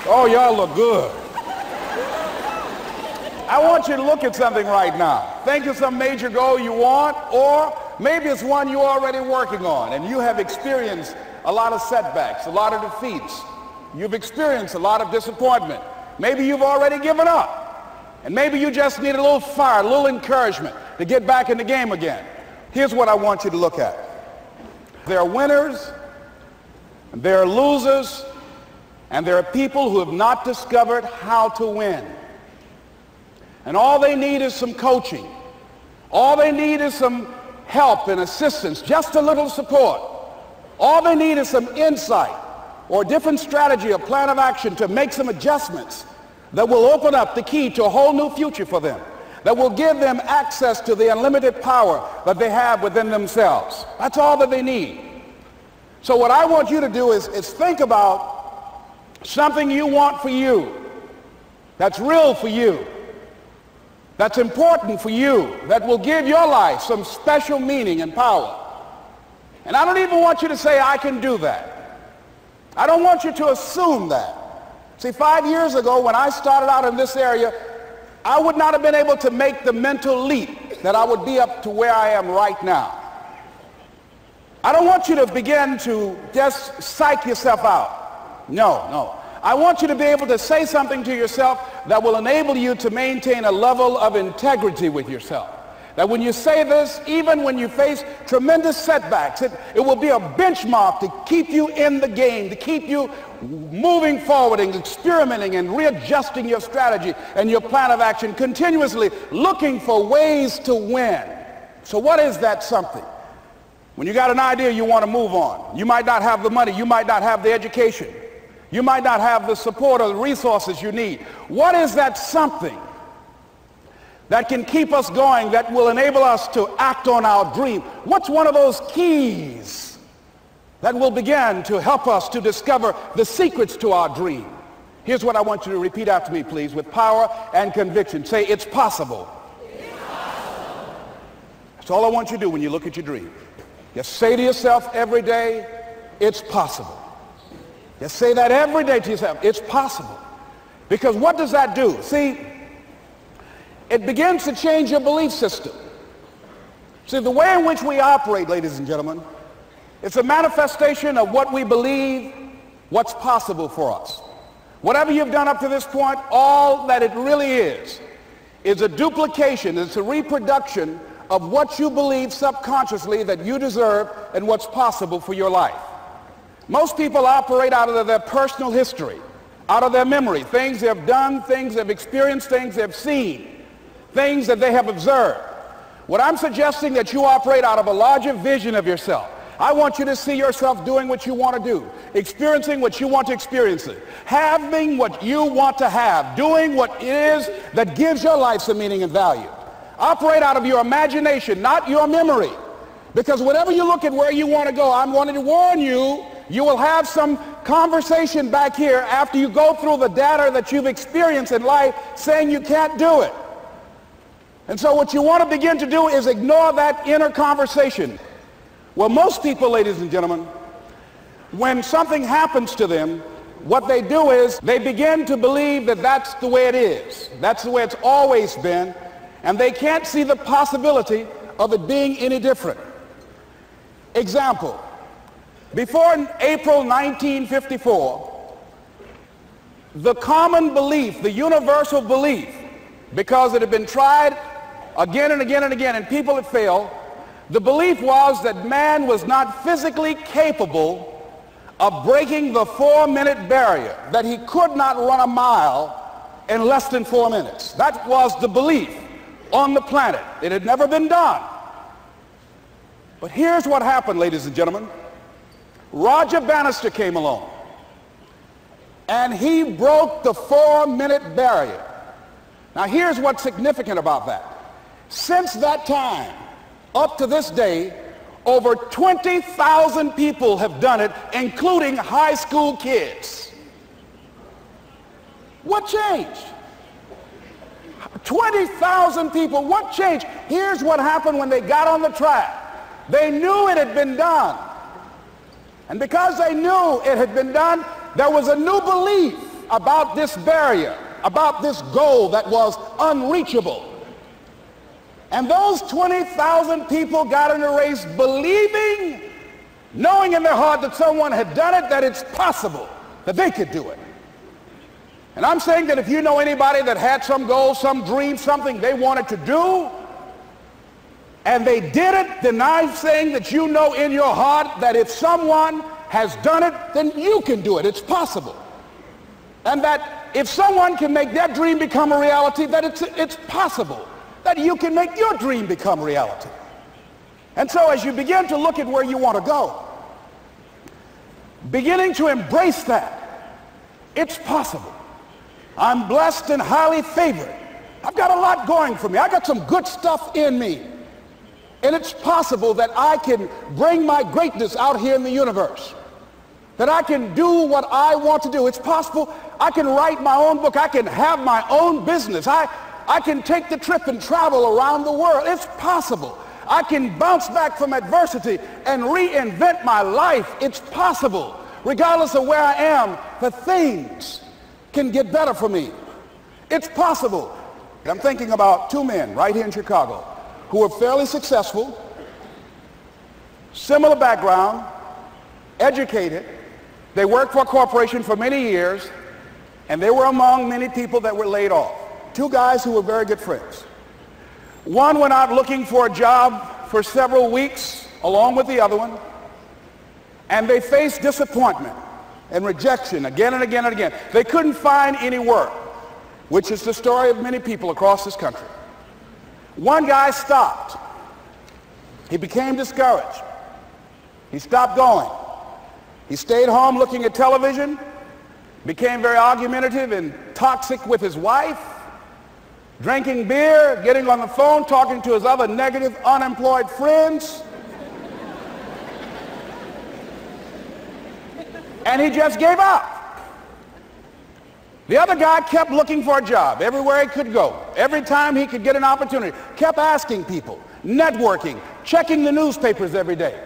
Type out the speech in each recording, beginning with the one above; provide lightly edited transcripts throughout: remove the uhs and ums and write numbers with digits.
Oh, y'all look good. I want you to look at something right now. Think of some major goal you want, or maybe it's one you're already working on and you have experienced a lot of setbacks, a lot of defeats. You've experienced a lot of disappointment. Maybe you've already given up. And maybe you just need a little fire, a little encouragement to get back in the game again. Here's what I want you to look at. There are winners, and there are losers, and there are people who have not discovered how to win. And all they need is some coaching. All they need is some help and assistance, just a little support. All they need is some insight or a different strategy, a plan of action to make some adjustments that will open up the key to a whole new future for them, that will give them access to the unlimited power that they have within themselves. That's all that they need. So what I want you to do is think about something you want for you, that's real for you, that's important for you, that will give your life some special meaning and power. And I don't even want you to say, I can do that. I don't want you to assume that. See, 5 years ago when I started out in this area, I would not have been able to make the mental leap that I would be up to where I am right now. I don't want you to begin to just psych yourself out. No. I want you to be able to say something to yourself that will enable you to maintain a level of integrity with yourself. That when you say this, even when you face tremendous setbacks, it will be a benchmark to keep you in the game, to keep you moving forward and experimenting and readjusting your strategy and your plan of action, continuously looking for ways to win. So what is that something? When you got an idea you want to move on, you might not have the money, you might not have the education, you might not have the support or the resources you need. What is that something that can keep us going, that will enable us to act on our dream? What's one of those keys that will begin to help us to discover the secrets to our dream? Here's what I want you to repeat after me, please, with power and conviction. Say, it's possible. It's possible. That's all I want you to do when you look at your dream. Just say to yourself every day, it's possible. Just say that every day to yourself, it's possible. Because what does that do? See, it begins to change your belief system. See, the way in which we operate, ladies and gentlemen, it's a manifestation of what we believe, what's possible for us. Whatever you've done up to this point, all that it really is a duplication, it's a reproduction of what you believe subconsciously that you deserve and what's possible for your life. Most people operate out of their personal history, out of their memory, things they have done, things they've experienced, things they've seen, things that they have observed. What I'm suggesting that you operate out of a larger vision of yourself. I want you to see yourself doing what you want to do, experiencing what you want to experience, having what you want to have, doing what it is that gives your life some meaning and value. Operate out of your imagination, not your memory. Because whenever you look at where you want to go, I'm wanting to warn you, you will have some conversation back here after you go through the data that you've experienced in life saying you can't do it. And so what you want to begin to do is ignore that inner conversation. Well, most people, ladies and gentlemen, when something happens to them, what they do is they begin to believe that that's the way it is. That's the way it's always been. And they can't see the possibility of it being any different. Example, before April 1954, the common belief, the universal belief, because it had been tried again and again and again and people had failed, the belief was that man was not physically capable of breaking the 4-minute barrier, that he could not run a mile in less than 4 minutes. That was the belief on the planet. It had never been done. But here's what happened, ladies and gentlemen. Roger Bannister came along, and he broke the 4-minute barrier. Now here's what's significant about that. Since that time, up to this day, over 20,000 people have done it, including high school kids. What changed? 20,000 people, what changed? Here's what happened when they got on the track. They knew it had been done. And because they knew it had been done, there was a new belief about this barrier, about this goal that was unreachable. And those 20,000 people got in the race believing, knowing in their heart that someone had done it, that it's possible, that they could do it. And I'm saying that if you know anybody that had some goal, some dream, something they wanted to do, and they did it, then I'm saying that you know in your heart that if someone has done it, then you can do it. It's possible. And that if someone can make their dream become a reality, that it's possible that you can make your dream become reality. And so as you begin to look at where you want to go, beginning to embrace that, it's possible. I'm blessed and highly favored. I've got a lot going for me. I got some good stuff in me. And it's possible that I can bring my greatness out here in the universe. That I can do what I want to do. It's possible I can write my own book. I can have my own business. I can take the trip and travel around the world. It's possible. I can bounce back from adversity and reinvent my life. It's possible. Regardless of where I am, the things can get better for me. It's possible. I'm thinking about two men right here in Chicago who were fairly successful, similar background, educated. They worked for a corporation for many years, and they were among many people that were laid off. Two guys who were very good friends. One went out looking for a job for several weeks along with the other one, and they faced disappointment and rejection again and again and again. They couldn't find any work, which is the story of many people across this country. One guy stopped. He became discouraged. He stopped going. He stayed home looking at television, became very argumentative and toxic with his wife, drinking beer, getting on the phone, talking to his other negative, unemployed friends. And he just gave up. The other guy kept looking for a job everywhere he could go. Every time he could get an opportunity, kept asking people, networking, checking the newspapers every day.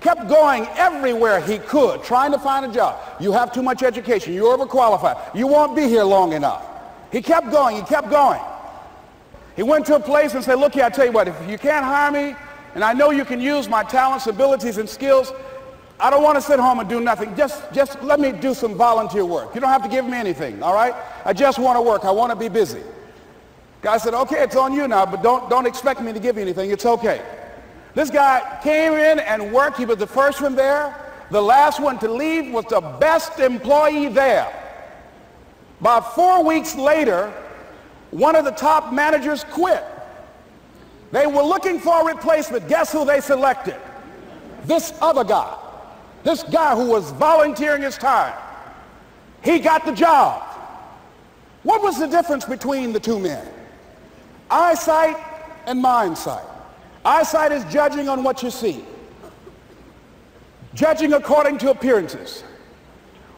Kept going everywhere he could, trying to find a job. You have too much education. You're overqualified. You won't be here long enough. He kept going. He kept going. He went to a place and said, look here, I tell you what, if you can't hire me, and I know you can use my talents, abilities, and skills, I don't want to sit home and do nothing. Just let me do some volunteer work. You don't have to give me anything, all right? I just want to work. I want to be busy. Guy said, okay, it's on you now, but don't expect me to give you anything. It's okay. This guy came in and worked. He was the first one there. The last one to leave was the best employee there. About 4 weeks later, one of the top managers quit. They were looking for a replacement. Guess who they selected? This other guy. This guy who was volunteering his time. He got the job. What was the difference between the two men? Eyesight and mindsight. Eyesight is judging on what you see, judging according to appearances.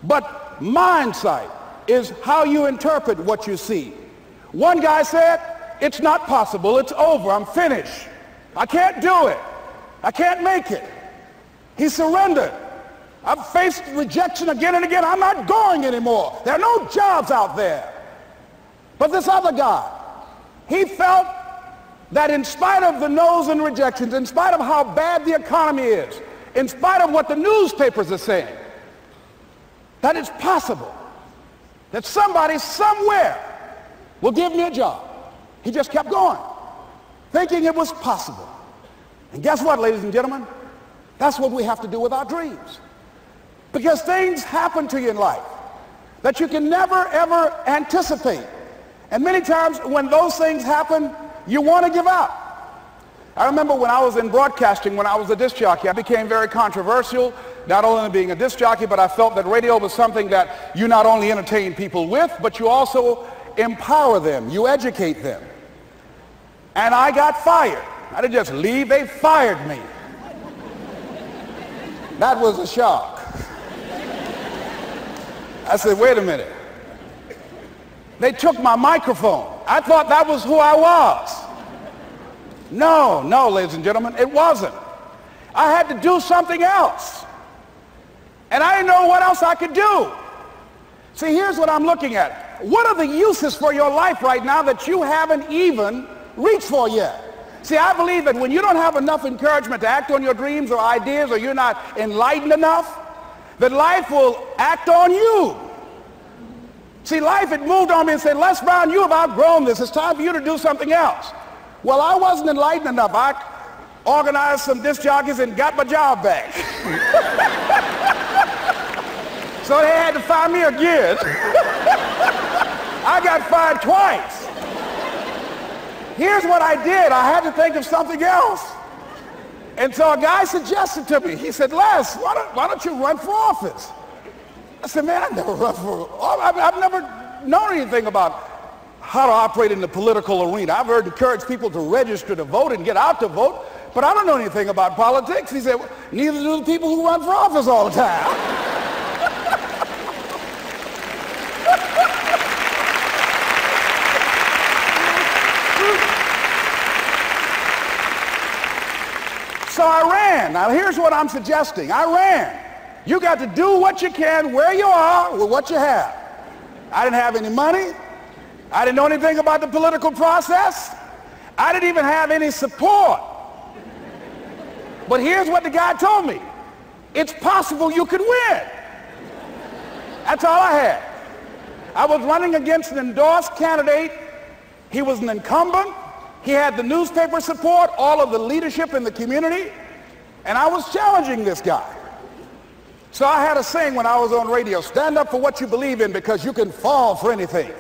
But mindsight is how you interpret what you see. One guy said, it's not possible, it's over, I'm finished. I can't do it. I can't make it. He surrendered. I've faced rejection again and again. I'm not going anymore. There are no jobs out there. But this other guy, he felt that in spite of the no's and rejections, in spite of how bad the economy is, in spite of what the newspapers are saying, that it's possible that somebody somewhere will give me a job. He just kept going, thinking it was possible. And guess what, ladies and gentlemen? That's what we have to do with our dreams. Because things happen to you in life that you can never, ever anticipate. And many times when those things happen, you want to give up. I remember when I was in broadcasting, when I was a disc jockey, I became very controversial, not only being a disc jockey, but I felt that radio was something that you not only entertain people with, but you also empower them, you educate them. And I got fired. I didn't just leave, they fired me. That was a shock. I said, wait a minute. They took my microphone. I thought that was who I was. No, ladies and gentlemen, it wasn't. I had to do something else. And I didn't know what else I could do. See, here's what I'm looking at. What are the uses for your life right now that you haven't even reached for yet? See, I believe that when you don't have enough encouragement to act on your dreams or ideas, or you're not enlightened enough, that life will act on you. See, life had moved on me and said, Les Brown, you have outgrown this. It's time for you to do something else. Well, I wasn't enlightened enough. I organized some disc jockeys and got my job back. So they had to fire me again. I got fired twice. Here's what I did. I had to think of something else. And so a guy suggested to me, he said, Les, why don't you run for office? I said, man, I've never run for office. I've never known anything about how to operate in the political arena. I've heard encourage people to register to vote and get out to vote, but I don't know anything about politics. He said, well, neither do the people who run for office all the time. So I ran. Now here's what I'm suggesting. I ran. You got to do what you can where you are with what you have. I didn't have any money. I didn't know anything about the political process. I didn't even have any support. But here's what the guy told me. It's possible you could win. That's all I had. I was running against an endorsed candidate. He was an incumbent. He had the newspaper support, all of the leadership in the community, and I was challenging this guy. So I had a saying when I was on radio, stand up for what you believe in because you can fall for anything.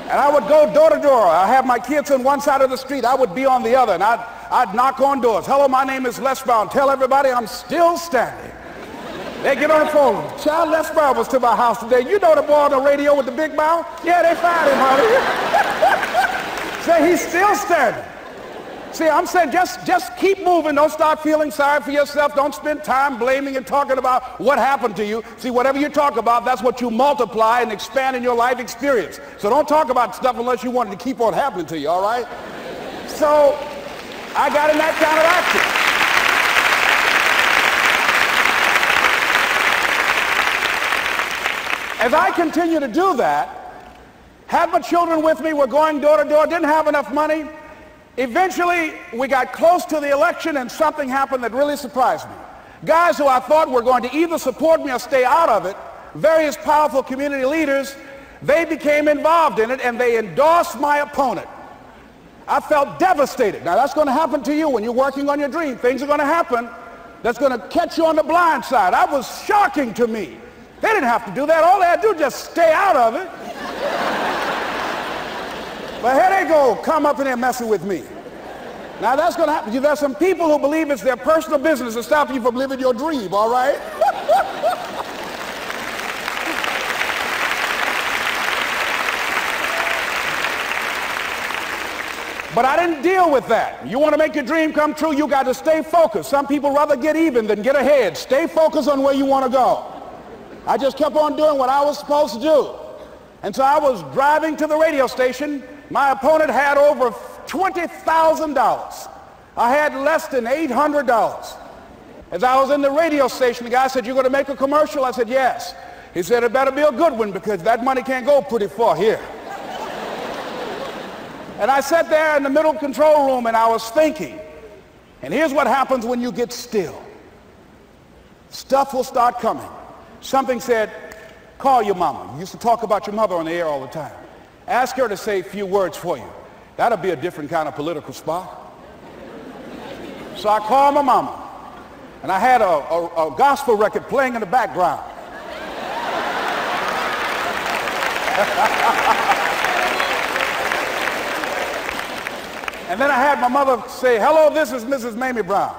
And I would go door to door. I have my kids on one side of the street. I would be on the other, and I'd knock on doors. Hello, my name is Les Brown. Tell everybody I'm still standing. They get on the phone. Child, Les Brown was to my house today. You know the boy on the radio with the big mouth? Yeah, they fired him, honey. Say he's still standing. See, I'm saying just keep moving. Don't start feeling sorry for yourself. Don't spend time blaming and talking about what happened to you. See, whatever you talk about, that's what you multiply and expand in your life experience. So don't talk about stuff unless you want it to keep on happening to you, all right? So I got in that kind of action. As I continue to do that, had my children with me, were going door to door, didn't have enough money. Eventually, we got close to the election and something happened that really surprised me. Guys who I thought were going to either support me or stay out of it, various powerful community leaders, they became involved in it and they endorsed my opponent. I felt devastated. Now that's going to happen to you when you're working on your dream. Things are going to happen that's going to catch you on the blind side. That was shocking to me. They didn't have to do that. All they had to do was just stay out of it. But here they go, come up in there messing with me. Now that's going to happen. There's some people who believe it's their personal business to stop you from living your dream, all right? But I didn't deal with that. You want to make your dream come true, you got to stay focused. Some people rather get even than get ahead. Stay focused on where you want to go. I just kept on doing what I was supposed to do. And so I was driving to the radio station. My opponent had over $20,000. I had less than $800. As I was in the radio station, the guy said, "You're going to make a commercial?" I said, "Yes." He said, "It better be a good one because that money can't go pretty far here." And I sat there in the middle control room and I was thinking. And here's what happens when you get still. Stuff will start coming. Something said, "Call your mama." You used to talk about your mother on the air all the time. Ask her to say a few words for you. That'll be a different kind of political spot. So I called my mama. And I had a gospel record playing in the background. And then I had my mother say, "Hello, this is Mrs. Mamie Brown.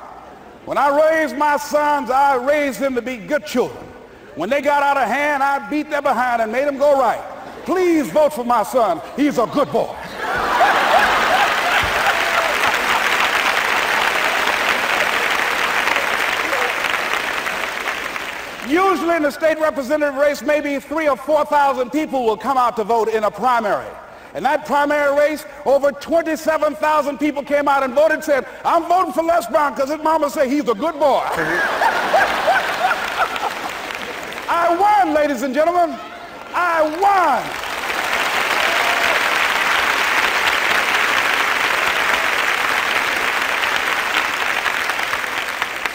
When I raised my sons, I raised them to be good children. When they got out of hand, I beat their behind and made them go right. Please vote for my son. He's a good boy." Usually in the state representative race, maybe 3,000 or 4,000 people will come out to vote in a primary. In that primary race, over 27,000 people came out and voted and said, "I'm voting for Les Brown because his mama said he's a good boy." I won, ladies and gentlemen. I won.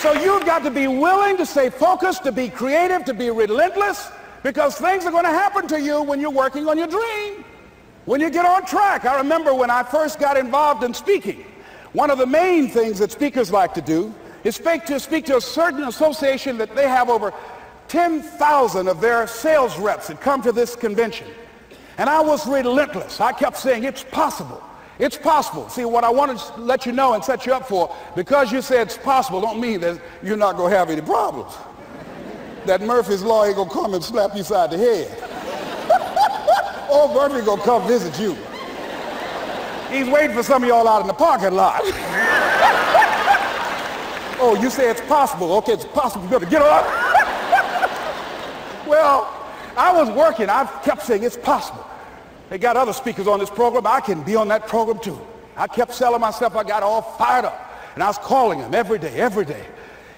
So you've got to be willing to stay focused, to be creative, to be relentless, because things are going to happen to you when you're working on your dream, when you get on track. I remember when I first got involved in speaking, one of the main things that speakers like to do is speak to a certain association that they have over 10,000 of their sales reps that come to this convention. And I was relentless. I kept saying, it's possible. It's possible. See, what I want to let you know and set you up for, because you said it's possible, don't mean that you're not going to have any problems. That Murphy's Law ain't going to come and slap you side the head. Oh, Murphy going to come visit you. He's waiting for some of y'all out in the parking lot. Oh, you say it's possible. Okay, it's possible. You better get up. Well, I was working. I kept saying it's possible. They got other speakers on this program. I can be on that program too. I kept selling myself. I got all fired up. And I was calling them every day, every day.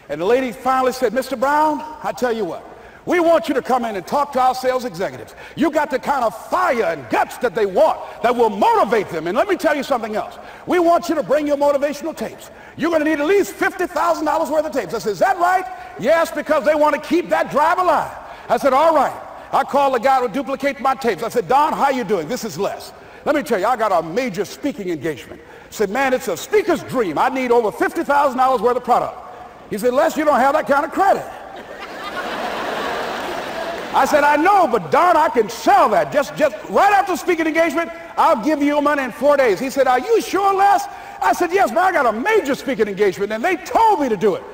And the lady finally said, Mr. Brown, I tell you what, we want you to come in and talk to our sales executives. You got the kind of fire and guts that they want, that will motivate them. And let me tell you something else. We want you to bring your motivational tapes. You're going to need at least $50,000 worth of tapes. I said, is that right? Yes, because they want to keep that drive alive. I said, all right. I called the guy to duplicate my tapes. I said, Don, how you doing? This is Les. Let me tell you, I got a major speaking engagement. I said, man, it's a speaker's dream. I need over $50,000 worth of product. He said, Les, you don't have that kind of credit. I said, I know, but Don, I can sell that. Just right after speaking engagement, I'll give you your money in 4 days. He said, are you sure, Les? I said, yes, man, I got a major speaking engagement, and they told me to do it.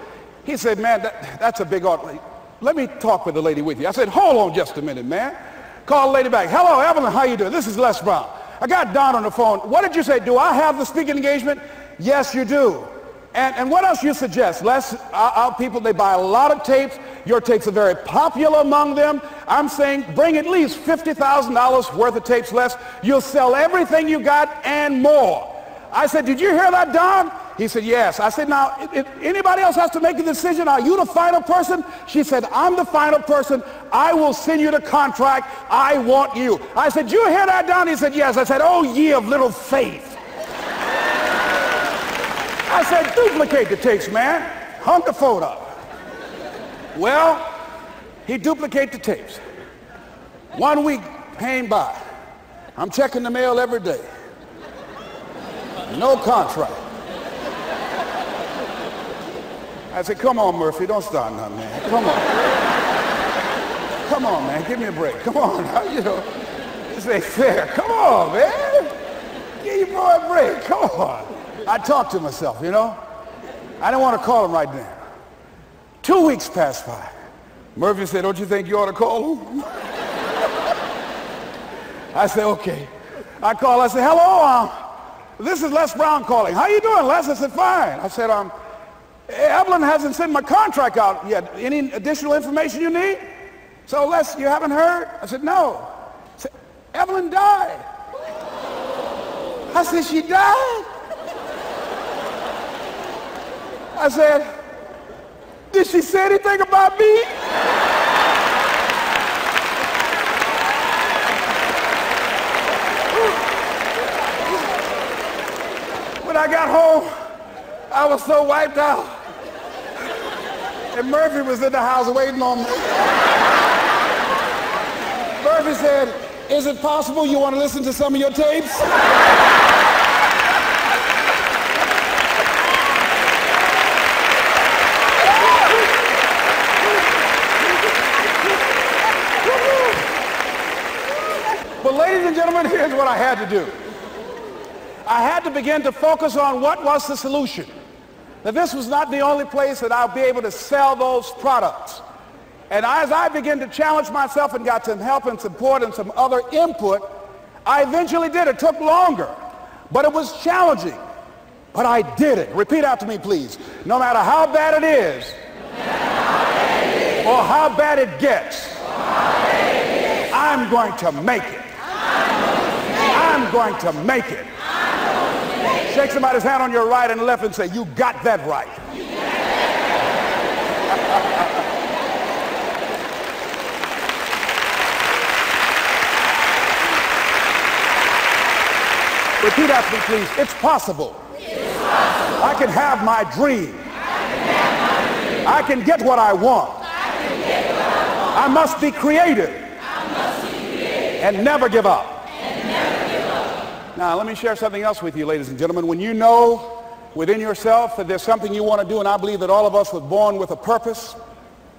He said, man, that's a big order. Let me talk with the lady with you. I said, hold on just a minute, man. Call the lady back. Hello, Evelyn, how you doing? This is Les Brown. I got Don on the phone. What did you say? Do I have the speaking engagement? Yes, you do. And what else you suggest? Les, our people, they buy a lot of tapes. Your tapes are very popular among them. I'm saying bring at least $50,000 worth of tapes, Les. You'll sell everything you got and more. I said, did you hear that, Don? He said, yes. I said, now, if anybody else has to make a decision, are you the final person? She said, I'm the final person. I will send you the contract. I want you. I said, you hear that, Don? He said, yes. I said, oh, ye of little faith. I said, duplicate the tapes, man. Hung the phone up. Well, he duplicated the tapes. 1 week came by. I'm checking the mail every day. No contract. I said, come on, Murphy, don't start nothing, man. Come on. Come on, man, give me a break. Come on, you know, this ain't fair. Come on, man. Give your boy a break. Come on. I talked to myself, you know. I didn't want to call him right now. 2 weeks passed by. Murphy said, don't you think you ought to call him? I said, okay. I called. I said, hello, this is Les Brown calling. How you doing, Les? I said, fine. I said, Evelyn hasn't sent my contract out yet. Any additional information you need? So, Les, you haven't heard? I said, no. I said, Evelyn died. I said, she died? I said, did she say anything about me? When I got home, I was so wiped out. And Murphy was in the house waiting on me. Murphy said, is it possible you want to listen to some of your tapes? But ladies and gentlemen, here's what I had to do. I had to begin to focus on what was the solution. That this was not the only place that I'll be able to sell those products. And as I began to challenge myself and got some help and support and some other input, I eventually did. It took longer, but it was challenging. But I did it. Repeat after me, please. No matter how bad it is, or how bad it gets, I'm going to make it. I'm going to make it. Shake somebody's hand on your right and left and say, you got that right. Repeat after me, please. It's possible. It's possible. I can have my dream. I can get what I want. I must be creative. And never give up. Now, let me share something else with you, ladies and gentlemen. When you know within yourself that there's something you want to do, and I believe that all of us were born with a purpose,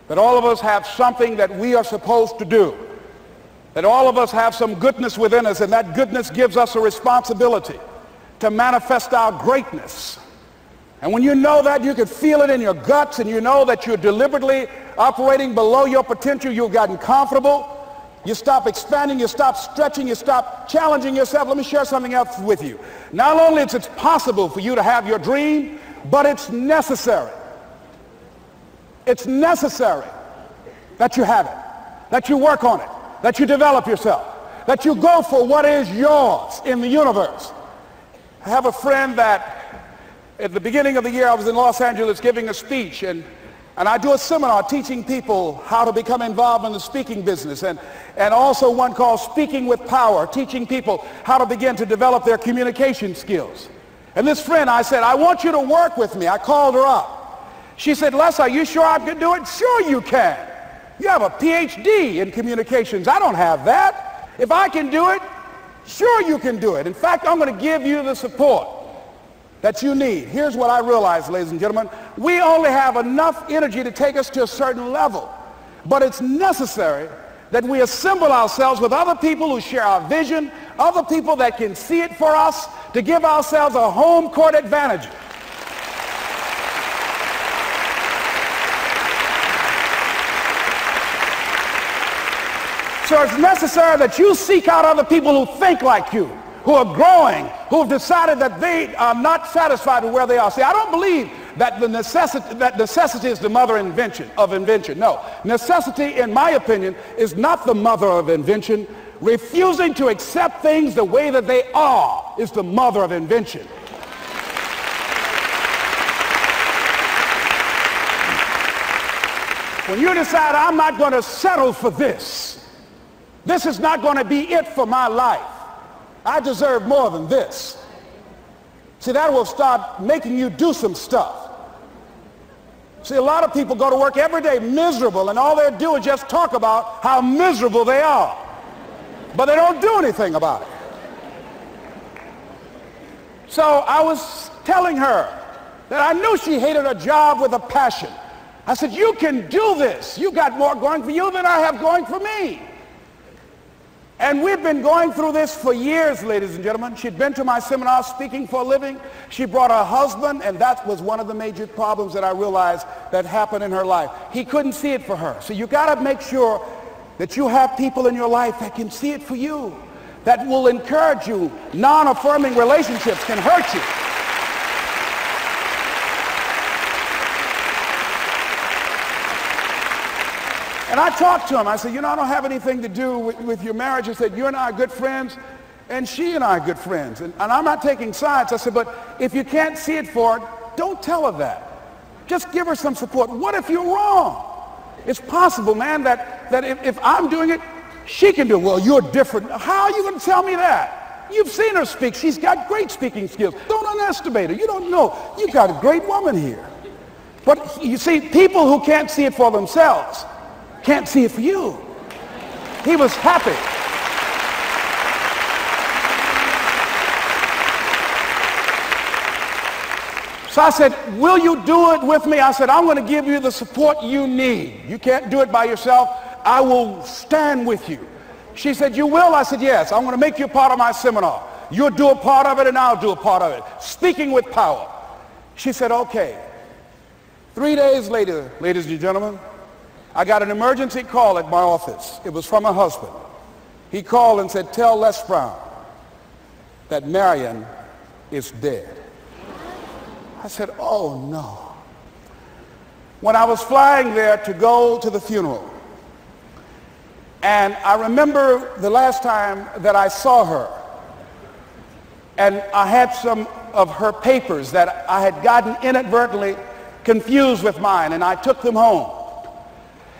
that all of us have something that we are supposed to do, that all of us have some goodness within us, and that goodness gives us a responsibility to manifest our greatness. And when you know that, you can feel it in your guts, and you know that you're deliberately operating below your potential, you've gotten comfortable, you stop expanding, you stop stretching, you stop challenging yourself. Let me share something else with you. Not only is it possible for you to have your dream, but it's necessary. It's necessary that you have it, that you work on it, that you develop yourself, that you go for what is yours in the universe. I have a friend that at the beginning of the year I was in Los Angeles giving a speech, and I do a seminar teaching people how to become involved in the speaking business, and also one called Speaking with Power, teaching people how to begin to develop their communication skills. And this friend, I said, I want you to work with me. I called her up. She said, Les, are you sure I can do it? Sure you can. You have a PhD in communications. I don't have that. If I can do it, sure you can do it. In fact, I'm going to give you the support that you need. Here's what I realize, ladies and gentlemen. We only have enough energy to take us to a certain level. But it's necessary that we assemble ourselves with other people who share our vision, other people that can see it for us, to give ourselves a home court advantage. So it's necessary that you seek out other people who think like you, who are growing, who have decided that they are not satisfied with where they are. See, I don't believe that necessity is the mother of invention. No, necessity, in my opinion, is not the mother of invention. Refusing to accept things the way that they are is the mother of invention. When you decide, I'm not going to settle for this, this is not going to be it for my life, I deserve more than this. See, that will start making you do some stuff. See, a lot of people go to work every day miserable, and all they do is just talk about how miserable they are. But they don't do anything about it. So I was telling her that I knew she hated her job with a passion. I said, you can do this. You got more going for you than I have going for me. And we've been going through this for years, ladies and gentlemen. She'd been to my seminar speaking for a living. She brought her husband, and that was one of the major problems that I realized that happened in her life. He couldn't see it for her. So you got to make sure that you have people in your life that can see it for you, that will encourage you. Non-affirming relationships can hurt you. And I talked to him. I said, you know, I don't have anything to do with your marriage. He said, you and I are good friends, and she and I are good friends. And I'm not taking sides. I said, but if you can't see it for her, don't tell her that. Just give her some support. What if you're wrong? It's possible, man, that if I'm doing it, she can do it. Well, you're different. How are you going to tell me that? You've seen her speak. She's got great speaking skills. Don't underestimate her. You don't know. You've got a great woman here. But you see, people who can't see it for themselves can't see it for you. He was happy. So I said, will you do it with me? I said, I'm going to give you the support you need. You can't do it by yourself. I will stand with you. She said, you will? I said, yes. I'm going to make you a part of my seminar. You'll do a part of it, and I'll do a part of it. Speaking with Power. She said, okay. 3 days later, ladies and gentlemen, I got an emergency call at my office. It was from her husband. He called and said, tell Les Brown that Marion is dead. I said, oh no. When I was flying there to go to the funeral, and I remember the last time that I saw her, and I had some of her papers that I had gotten inadvertently confused with mine, and I took them home.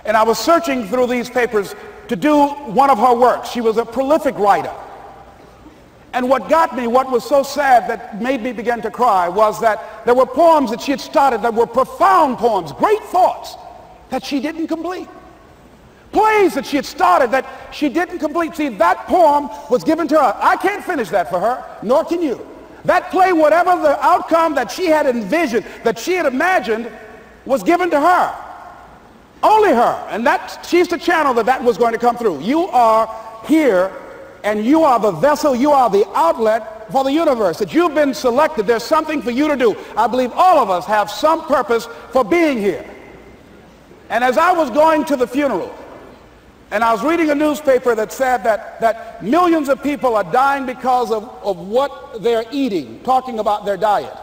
And I was searching through these papers to do one of her works. She was a prolific writer. And what got me, what was so sad that made me begin to cry, was that there were poems that she had started that were profound poems, great thoughts that she didn't complete. Plays that she had started that she didn't complete. See, that poem was given to her. I can't finish that for her, nor can you. That play, whatever the outcome that she had envisioned, that she had imagined, was given to her. Only her. And she's the channel that was going to come through. You are here, and you are the vessel, you are the outlet for the universe. That you've been selected. There's something for you to do. I believe all of us have some purpose for being here. And as I was going to the funeral, and I was reading a newspaper that said that millions of people are dying because of what they're eating, talking about their diet.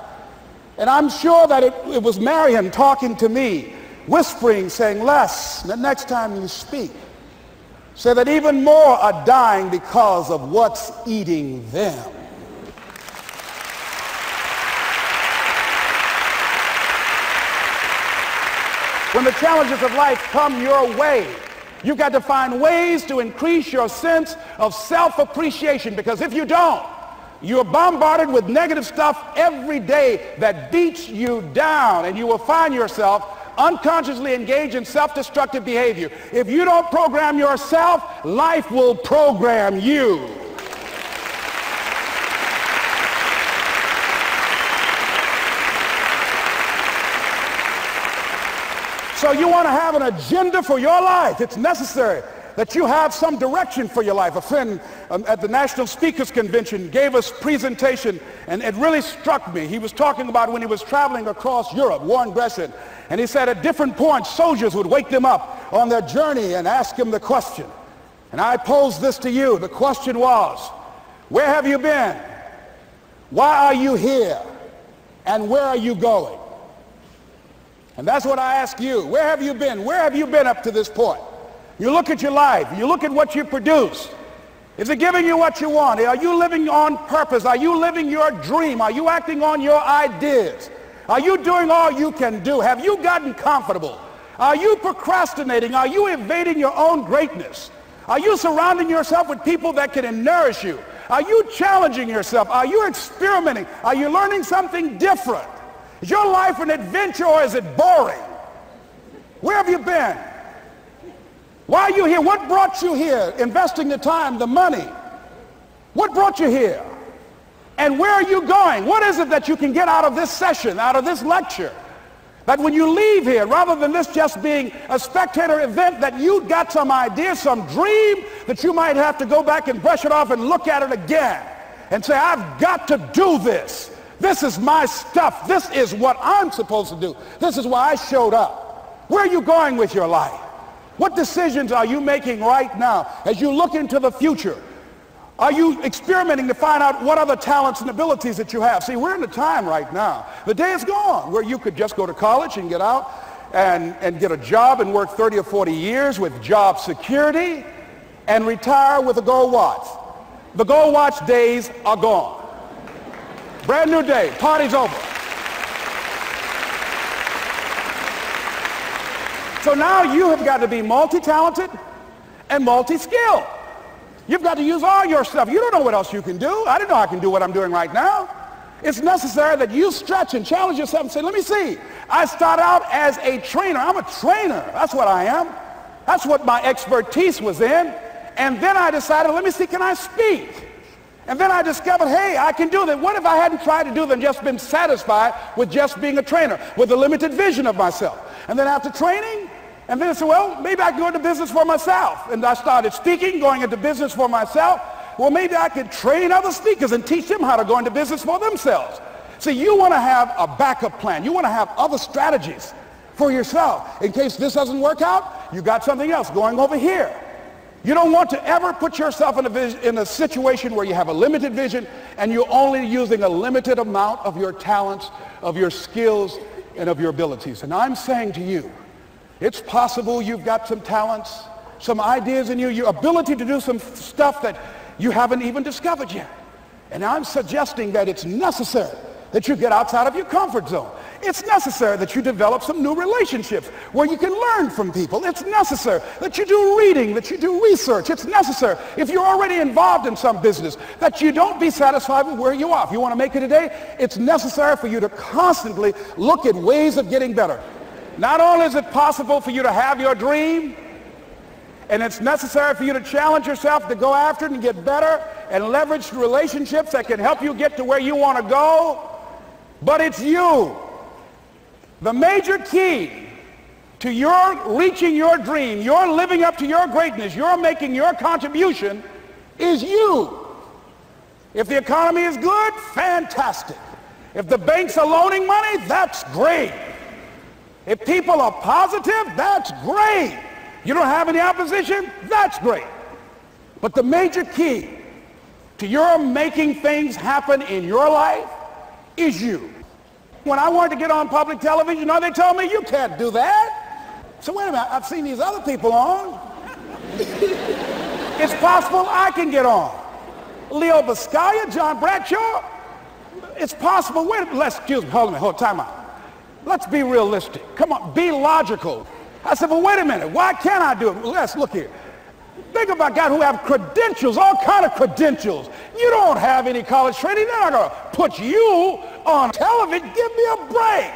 And I'm sure that it was Marion talking to me, whispering, saying, Les, the next time you speak, say that even more are dying because of what's eating them. When the challenges of life come your way, you've got to find ways to increase your sense of self-appreciation, because if you don't, you're bombarded with negative stuff every day that beats you down, and you will find yourself unconsciously engaged in self-destructive behavior. If you don't program yourself, life will program you. So you want to have an agenda for your life. It's necessary that you have some direction for your life. A friend at the National Speakers Convention gave us a presentation, and it really struck me. He was talking about when he was traveling across Europe, Warren Gresham, and he said at different points soldiers would wake them up on their journey and ask him the question. And I posed this to you. The question was, where have you been? Why are you here? And where are you going? And that's what I ask you. Where have you been? Where have you been up to this point? You look at your life. You look at what you produce. Is it giving you what you want? Are you living on purpose? Are you living your dream? Are you acting on your ideas? Are you doing all you can do? Have you gotten comfortable? Are you procrastinating? Are you evading your own greatness? Are you surrounding yourself with people that can nourish you? Are you challenging yourself? Are you experimenting? Are you learning something different? Is your life an adventure, or is it boring? Where have you been? Why are you here? What brought you here? Investing the time, the money. What brought you here? And where are you going? What is it that you can get out of this session, out of this lecture? That when you leave here, rather than this just being a spectator event, that you got some idea, some dream, that you might have to go back and brush it off and look at it again and say, I've got to do this. This is my stuff. This is what I'm supposed to do. This is why I showed up. Where are you going with your life? What decisions are you making right now as you look into the future? Are you experimenting to find out what other talents and abilities that you have? See, we're in a time right now. The day is gone where you could just go to college and get out and get a job and work 30 or 40 years with job security and retire with a gold watch. The gold watch days are gone. Brand new day. Party's over. So now you have got to be multi-talented and multi-skilled. You've got to use all your stuff. You don't know what else you can do. I didn't know I can do what I'm doing right now. It's necessary that you stretch and challenge yourself and say, let me see. I start out as a trainer. I'm a trainer. That's what I am. That's what my expertise was in. And then I decided, let me see, can I speak? And then I discovered, hey, I can do that. What if I hadn't tried to do that and just been satisfied with just being a trainer, with a limited vision of myself? And then after training, and then I said, well, maybe I can go into business for myself. And I started speaking, going into business for myself. Well, maybe I could train other speakers and teach them how to go into business for themselves. See, you want to have a backup plan. You want to have other strategies for yourself. In case this doesn't work out, you got something else going over here. You don't want to ever put yourself in a situation where you have a limited vision and you're only using a limited amount of your talents, of your skills, and of your abilities. And I'm saying to you, it's possible you've got some talents, some ideas in you, your ability to do some stuff that you haven't even discovered yet. And I'm suggesting that it's necessary that you get outside of your comfort zone. It's necessary that you develop some new relationships where you can learn from people. It's necessary that you do reading, that you do research. It's necessary, if you're already involved in some business, that you don't be satisfied with where you are. If you want to make it today, it's necessary for you to constantly look at ways of getting better. Not only is it possible for you to have your dream, and it's necessary for you to challenge yourself to go after it and get better and leverage relationships that can help you get to where you want to go, but it's you. The major key to your reaching your dream, your living up to your greatness, your making your contribution is you. If the economy is good, fantastic. If the banks are loaning money, that's great. If people are positive, that's great. You don't have any opposition, that's great. But the major key to your making things happen in your life is you. When I wanted to get on public television, you know, they told me, you can't do that. So wait a minute, I've seen these other people on. It's possible I can get on. Leo Biscaya, John Bradshaw, it's possible. Wait a minute, excuse me, hold on, time out. Let's be realistic. Come on, be logical. I said, well, wait a minute, why can't I do it? Well, let's look here. Think about guys who have credentials, all kind of credentials. You don't have any college training. They're not going to put you on television. Give me a break.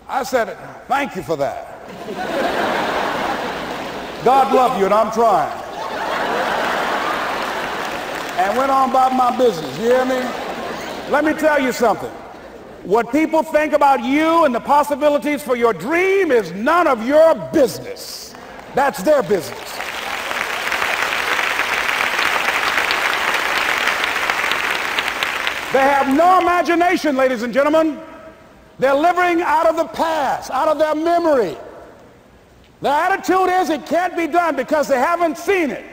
I said, thank you for that. God love you, and I'm trying. And went on about my business, you hear me? Let me tell you something. What people think about you and the possibilities for your dream is none of your business. That's their business. They have no imagination, ladies and gentlemen. They're living out of the past, out of their memory. Their attitude is it can't be done because they haven't seen it.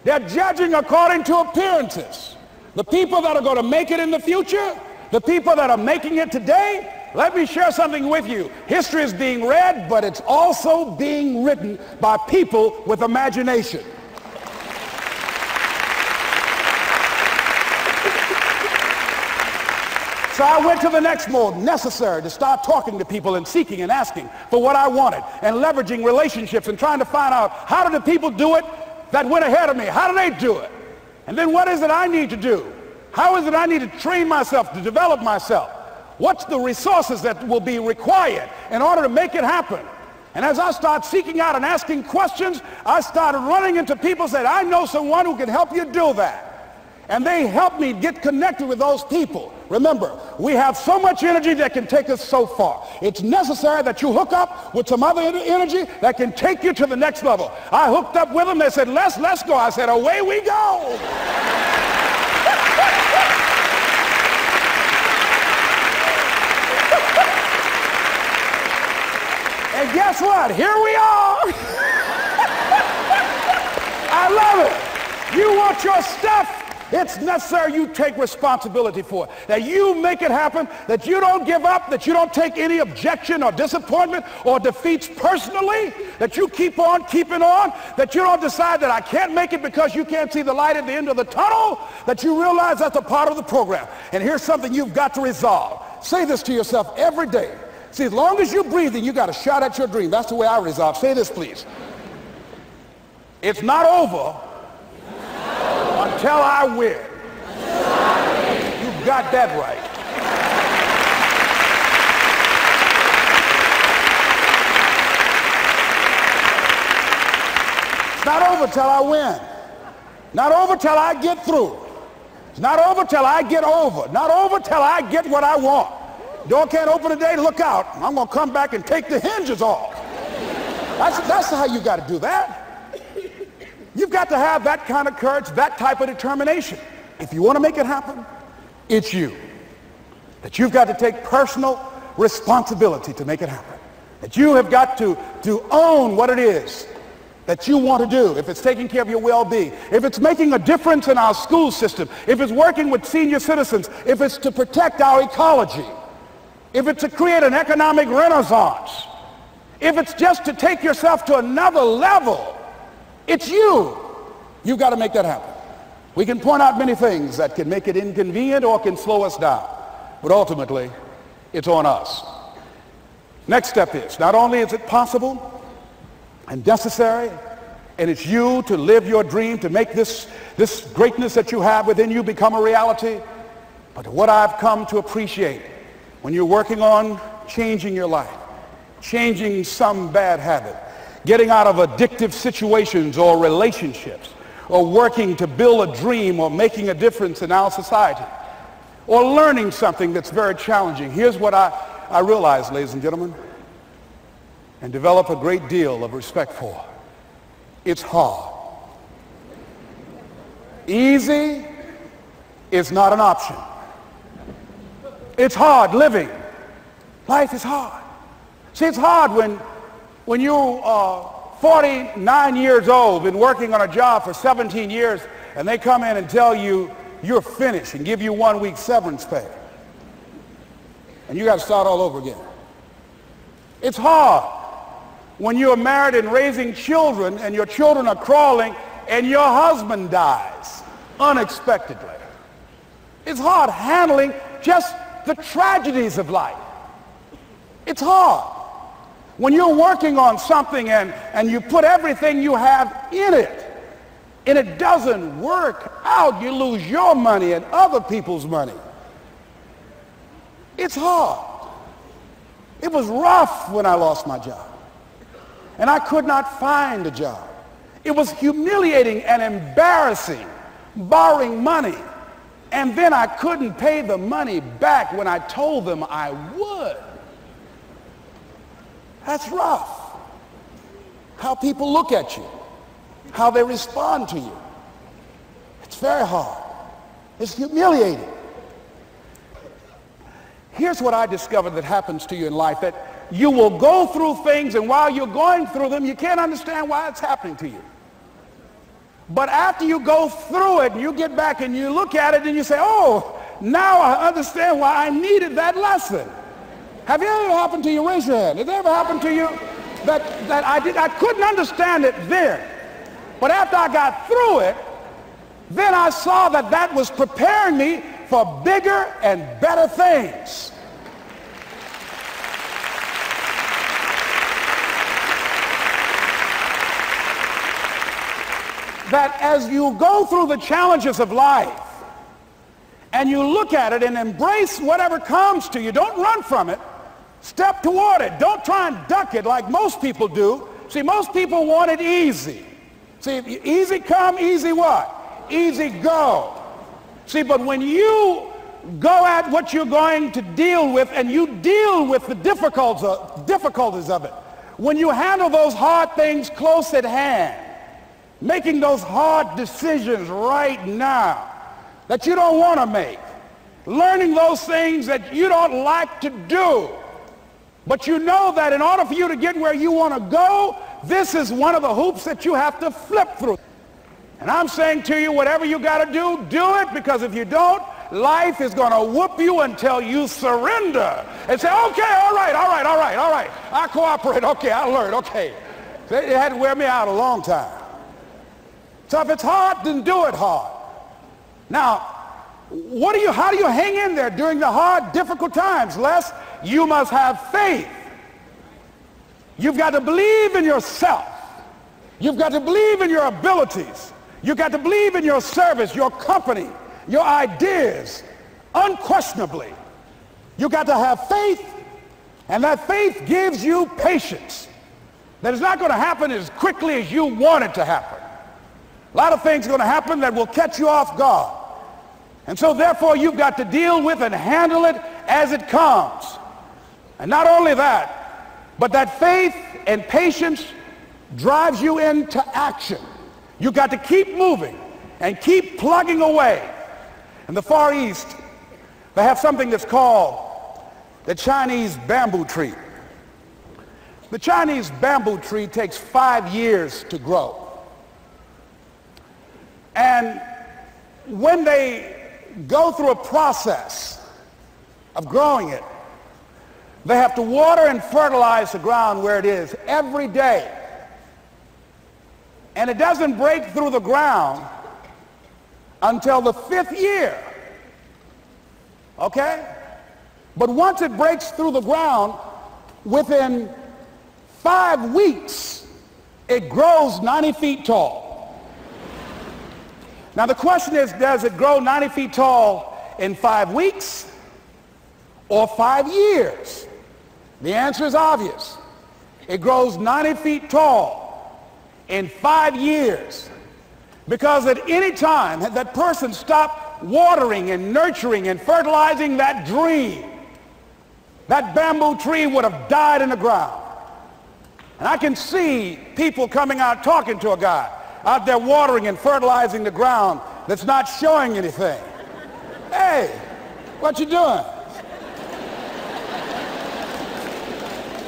They're judging according to appearances. The people that are going to make it in the future, the people that are making it today, let me share something with you. History is being read, but it's also being written by people with imagination. So I went to the next mode, necessary to start talking to people and seeking and asking for what I wanted and leveraging relationships and trying to find out how do the people do it that went ahead of me? How do they do it? And then what is it I need to do? How is it I need to train myself, to develop myself? What's the resources that will be required in order to make it happen? And as I start seeking out and asking questions, I started running into people that I know someone who can help you do that. And they help me get connected with those people. Remember, we have so much energy that can take us so far. It's necessary that you hook up with some other energy that can take you to the next level. I hooked up with them. They said, let's go. I said, away we go. And guess what? Here we are. I love it. You want your stuff? It's necessary you take responsibility for it, that you make it happen, that you don't give up, that you don't take any objection or disappointment or defeats personally, that you keep on keeping on, that you don't decide that I can't make it because you can't see the light at the end of the tunnel, that you realize that's a part of the program. And here's something you've got to resolve. Say this to yourself every day. See, as long as you're breathing, you got a shot at your dream. That's the way I resolve. Say this, please. It's not over until I win. You got that right. It's not over till I win. Not over till I get through. It's not over till I get over. Not over till I get what I want. Door can't open today, look out. I'm going to come back and take the hinges off. That's how you got to do that. You've got to have that kind of courage, that type of determination. If you want to make it happen, it's you. That you've got to take personal responsibility to make it happen. That you have got to own what it is that you want to do. If it's taking care of your well-being, if it's making a difference in our school system, if it's working with senior citizens, if it's to protect our ecology, if it's to create an economic renaissance, if it's just to take yourself to another level, it's you. You've got to make that happen. We can point out many things that can make it inconvenient or can slow us down. but ultimately, it's on us. Next step is, not only is it possible and necessary, and it's you to live your dream, to make this greatness that you have within you become a reality, but what I've come to appreciate when you're working on changing your life, changing some bad habit, getting out of addictive situations or relationships, or working to build a dream or making a difference in our society, or learning something that's very challenging. Here's what I realize, ladies and gentlemen, and develop a great deal of respect for. It's hard. Easy is not an option. It's hard living. Life is hard. See, it's hard when you're 49 years old, been working on a job for 17 years, and they come in and tell you you're finished and give you 1 week severance pay. And you got to start all over again. It's hard when you're married and raising children and your children are crawling and your husband dies unexpectedly. It's hard handling just the tragedies of life. It's hard when you're working on something and you put everything you have in it and it doesn't work out. You lose your money and other people's money. It's hard. It was rough when I lost my job and I could not find a job. It was humiliating and embarrassing, borrowing money, and then I couldn't pay the money back when I told them I would. That's rough. How people look at you, how they respond to you. It's very hard. It's humiliating. Here's what I discovered that happens to you in life, that you will go through things, and while you're going through them, you can't understand why it's happening to you. But after you go through it and you get back and you look at it and you say, oh, now I understand why I needed that lesson. Have you ever happened to you? Raise your hand. Has it ever happened to you that I couldn't understand it then, but after I got through it, then I saw that that was preparing me for bigger and better things. That as you go through the challenges of life and you look at it and embrace whatever comes to you, don't run from it. Step toward it. Don't try and duck it like most people do. See, most people want it easy. See, easy come, easy what? Easy go. See, but when you go at what you're going to deal with and you deal with the difficulties of it, when you handle those hard things close at hand, making those hard decisions right now that you don't want to make, learning those things that you don't like to do, but you know that in order for you to get where you want to go, this is one of the hoops that you have to flip through. And I'm saying to you, whatever you got to do, do it, because if you don't, life is going to whoop you until you surrender and say, okay, all right, I cooperate, okay, I learned, okay. It had to wear me out a long time. So if it's hard, then do it hard. Now, how do you hang in there during the hard, difficult times? Les, you must have faith. You've got to believe in yourself. You've got to believe in your abilities. You've got to believe in your service, your company, your ideas, unquestionably. You've got to have faith, and that faith gives you patience. That it's not going to happen as quickly as you want it to happen. A lot of things are going to happen that will catch you off guard. And so therefore you've got to deal with and handle it as it comes. And not only that, but that faith and patience drives you into action. You've got to keep moving and keep plugging away. In the Far East, they have something that's called the Chinese bamboo tree. The Chinese bamboo tree takes 5 years to grow. And when they go through a process of growing it, they have to water and fertilize the ground where it is every day. And it doesn't break through the ground until the 5th year. Okay? But once it breaks through the ground, within 5 weeks, it grows 90 feet tall. Now the question is, does it grow 90 feet tall in 5 weeks or 5 years? The answer is obvious. It grows 90 feet tall in 5 years. Because at any time, had that person stopped watering and nurturing and fertilizing that dream, that bamboo tree would have died in the ground. And I can see people coming out talking to a guy out there watering and fertilizing the ground that's not showing anything. Hey, what you doing?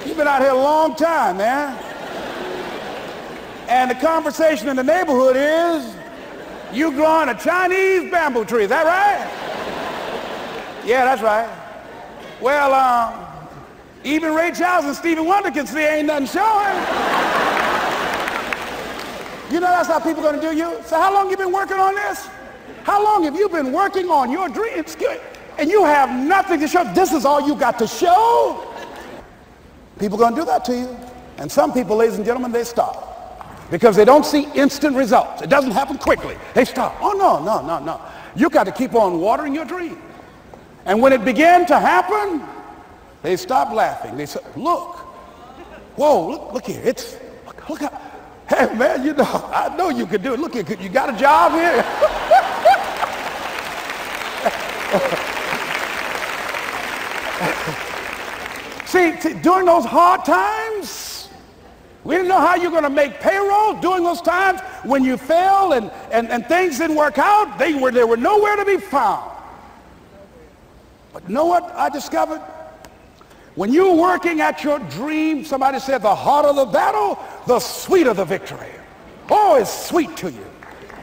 You've been out here a long time, man. And the conversation in the neighborhood is, you growing a Chinese bamboo tree, is that right? Yeah, that's right. Well, even Ray Charles and Stevie Wonder can see ain't nothing showing. You know that's how people are going to do you? So how long you been working on this? How long have you been working on your dreams? And you have nothing to show. This is all you got to show? People are going to do that to you. And some people, ladies and gentlemen, they stop. Because they don't see instant results. It doesn't happen quickly. They stop. Oh, no. You got to keep on watering your dream. And when it began to happen, they stopped laughing. They said, look. Whoa, look here. Look how, hey, man, you know, I know you can do it. Look here, you got a job here? See, during those hard times, we didn't know how you're going to make payroll. During those times when you failed and things didn't work out, they were nowhere to be found. But you know what I discovered? When you're working at your dream, somebody said the harder the battle, the sweeter the victory. Oh, it's sweet to you.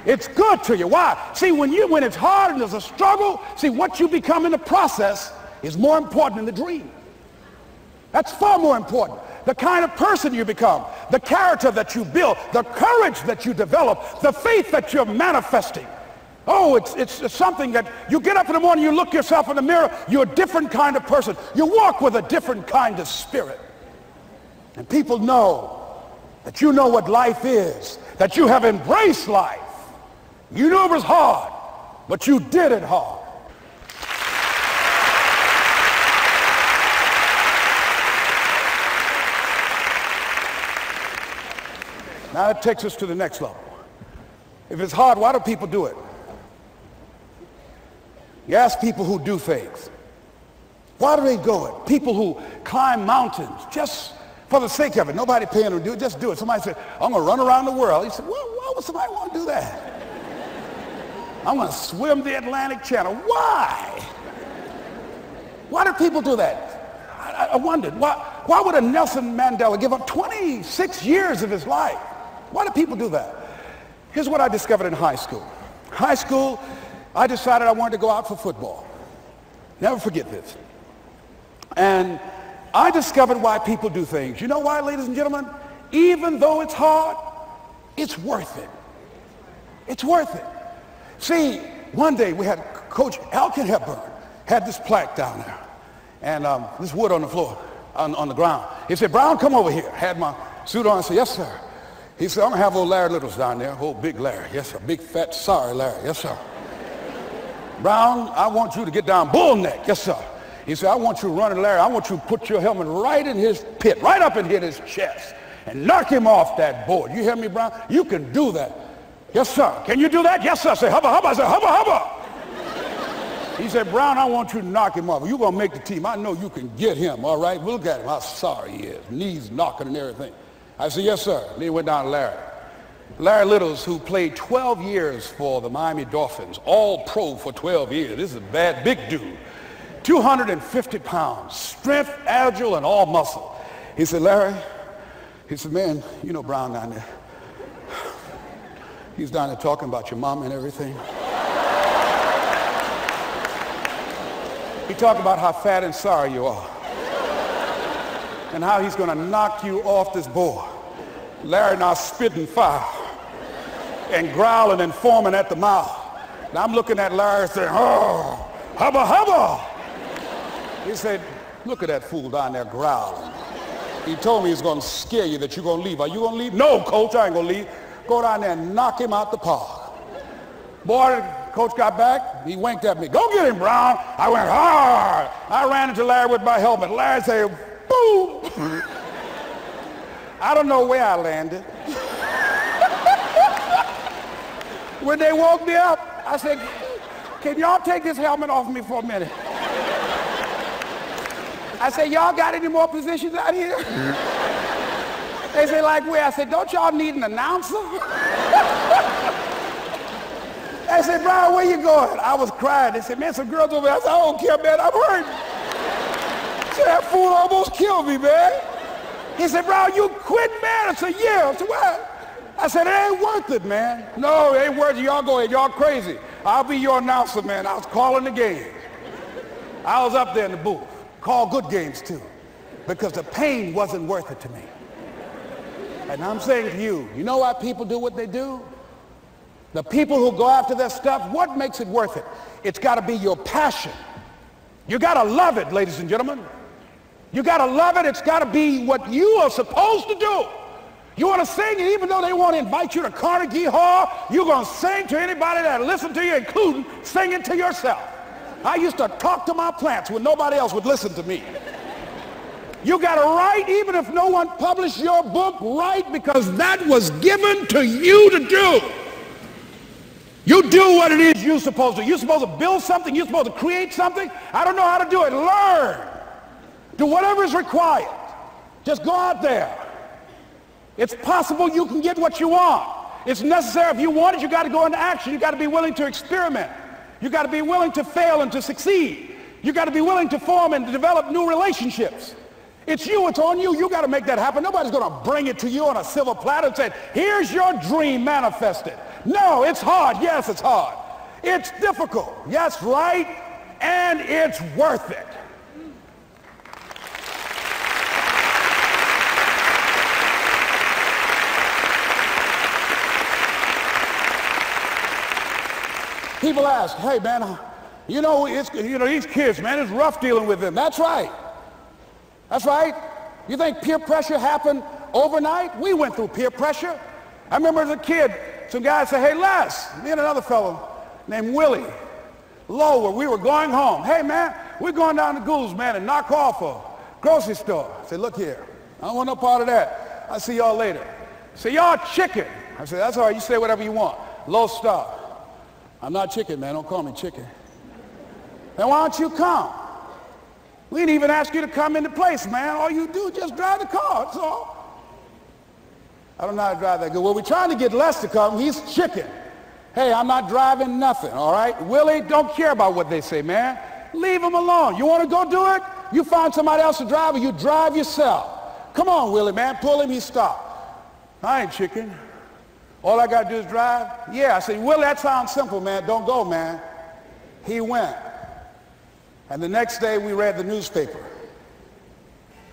It's good to you. Why? See, when it's hard and there's a struggle, see, what you become in the process is more important than the dream. That's far more important. The kind of person you become, the character that you build, the courage that you develop, the faith that you're manifesting. Oh, it's something that you get up in the morning, you look yourself in the mirror, you're a different kind of person. You walk with a different kind of spirit. And people know that you know what life is, that you have embraced life. You knew it was hard, but you did it hard. Now that takes us to the next level. If it's hard, why do people do it? You ask people who do things. Why do they go it? People who climb mountains just for the sake of it. Nobody paying them to do it. Just do it. Somebody said, I'm going to run around the world. He said, well, why would somebody want to do that? I'm going to swim the Atlantic Channel. Why? Why do people do that? I wondered, why would a Nelson Mandela give up 26 years of his life? Why do people do that? Here's what I discovered in high school. High school, I decided I wanted to go out for football. Never forget this. And I discovered why people do things. You know why, ladies and gentlemen? Even though it's hard, it's worth it. It's worth it. See, one day we had Coach Alkin Hepburn had this plaque down there. And this wood on the floor, on the ground. He said, Brown, come over here. Had my suit on. I said, yes, sir. He said, I'm going to have old Larry Littles down there. Old big Larry. Yes, sir. Big, fat, sorry Larry. Yes, sir. Brown, I want you to get down bull neck. Yes, sir. He said, I want you to run Larry. I want you to put your helmet right in his pit, right up in his chest, and knock him off that board. You hear me, Brown? You can do that. Yes, sir. Can you do that? Yes, sir. I say, hubba, hubba. I say, hubba, hubba. He said, Brown, I want you to knock him off. You're going to make the team. I know you can get him, all right? Look at him, how sorry he is. Knees knocking and everything. I said, yes, sir. Then he went down to Larry. Larry Littles, who played 12 years for the Miami Dolphins, all pro for 12 years. This is a bad, big dude. 250 pounds, strength, agile, and all muscle. He said, Larry, he said, man, you know Brown down there. He's down there talking about your mom and everything. He talked about how fat and sorry you are and how he's going to knock you off this board. Larry now spitting fire and growling and foaming at the mouth. Now I'm looking at Larry saying, oh, hubba, hubba. He said, look at that fool down there growling. He told me he's going to scare you, that you're going to leave. Are you going to leave? No, coach, I ain't going to leave. Go down there and knock him out the park. Boy, coach got back. He winked at me. Go get him, Brown. I went hard. I ran into Larry with my helmet. Larry said, boom. I don't know where I landed. When they woke me up, I said, can y'all take this helmet off me for a minute? I said, y'all got any more positions out here? They said, like where? I said, don't y'all need an announcer? I said, Brian, where you going? I was crying. They said, man, some girls over there. I said, I don't care, man, I'm hurt. So that fool almost killed me, man. He said, Brian, you quit, man. I said, yeah. I said, what? I said, it ain't worth it, man. No, it ain't worth it. Y'all go ahead. Y'all crazy. I'll be your announcer, man. I was calling the game. I was up there in the booth. Call good games, too, because the pain wasn't worth it to me. And I'm saying to you, you know why people do what they do? The people who go after their stuff, what makes it worth it? It's got to be your passion. You got to love it, ladies and gentlemen. You got to love it. It's got to be what you are supposed to do. You want to sing, and even though they want to invite you to Carnegie Hall, you're going to sing to anybody that listen to you, including singing to yourself. I used to talk to my plants when nobody else would listen to me. You got to write, even if no one published your book, write, because that was given to you to do. You do what it is you're supposed to. You're supposed to build something. You're supposed to create something. I don't know how to do it. Learn. Do whatever is required. Just go out there. It's possible you can get what you want. It's necessary. If you want it, you got to go into action. You got to be willing to experiment. You got to be willing to fail and to succeed. You got to be willing to form and to develop new relationships. It's you. It's on you. You got to make that happen. Nobody's going to bring it to you on a silver platter and say, here's your dream manifested. No, it's hard. Yes, it's hard. It's difficult. Yes, right. And it's worth it. People ask, hey, man, these kids, man, it's rough dealing with them. That's right. That's right. You think peer pressure happened overnight? We went through peer pressure. I remember as a kid, some guys said, hey, Les, me and another fellow named Willie Lower, we were going home. Hey, man, we're going down to Goulds, man, and knock off a grocery store. I said, look here, I don't want no part of that. I'll see y'all later. Say, y'all chicken. I said, that's all right, you say whatever you want. Low star. I'm not chicken, man. Don't call me chicken. Then why don't you come? We didn't even ask you to come into place, man. All you do is just drive the car, that's all. I don't know how to drive that good. Well, we're trying to get Les to come. He's chicken. Hey, I'm not driving nothing, all right? Willie, don't care about what they say, man. Leave him alone. You want to go do it? You find somebody else to drive, or you drive yourself. Come on, Willie, man. Pull him. He stopped. I ain't chicken. All I got to do is drive? Yeah. I said, Willie, that sounds simple, man. Don't go, man. He went. And the next day we read the newspaper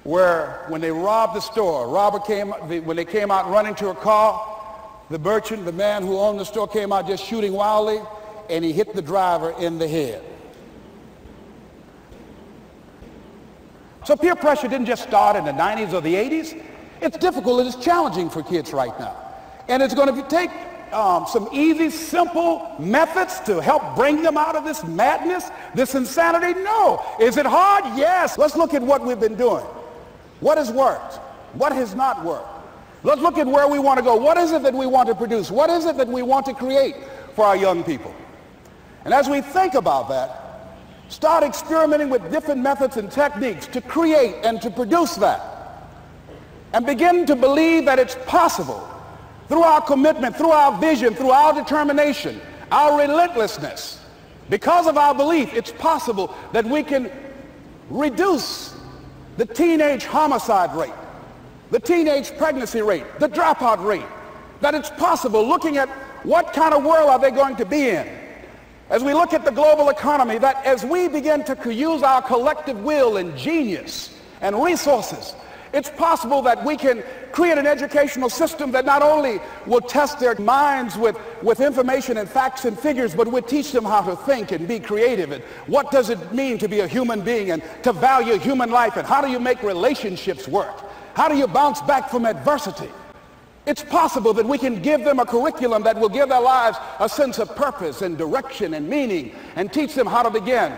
where when they robbed the store, when they came out running to a car, the merchant, the man who owned the store, came out just shooting wildly, and he hit the driver in the head. So peer pressure didn't just start in the 90s or the 80s. It's difficult. It's challenging for kids right now. And it's going to take some easy, simple methods to help bring them out of this madness, this insanity? No. Is it hard? Yes. Let's look at what we've been doing. What has worked? What has not worked? Let's look at where we want to go. What is it that we want to produce? What is it that we want to create for our young people? And as we think about that, start experimenting with different methods and techniques to create and to produce that. And begin to believe that it's possible through our commitment, through our vision, through our determination, our relentlessness. Because of our belief, it's possible that we can reduce the teenage homicide rate, the teenage pregnancy rate, the dropout rate. That it's possible, looking at what kind of world are they going to be in. As we look at the global economy, that as we begin to use our collective will and genius and resources It's possible that we can create an educational system that not only will test their minds with information and facts and figures, but will teach them how to think and be creative, and what does it mean to be a human being and to value human life, and how do you make relationships work? How do you bounce back from adversity? It's possible that we can give them a curriculum that will give their lives a sense of purpose and direction and meaning, and teach them how to begin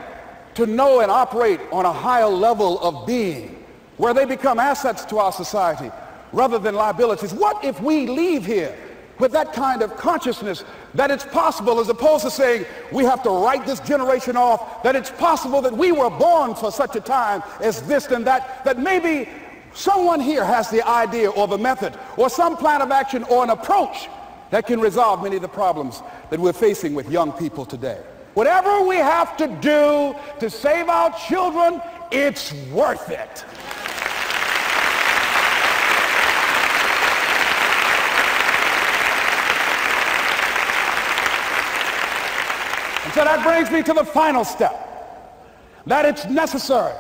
to know and operate on a higher level of being, where they become assets to our society rather than liabilities. What if we leave here with that kind of consciousness that it's possible, as opposed to saying we have to write this generation off, that it's possible that we were born for such a time as this and that, that maybe someone here has the idea or the method or some plan of action or an approach that can resolve many of the problems that we're facing with young people today. Whatever we have to do to save our children, it's worth it. And so that brings me to the final step, that it's necessary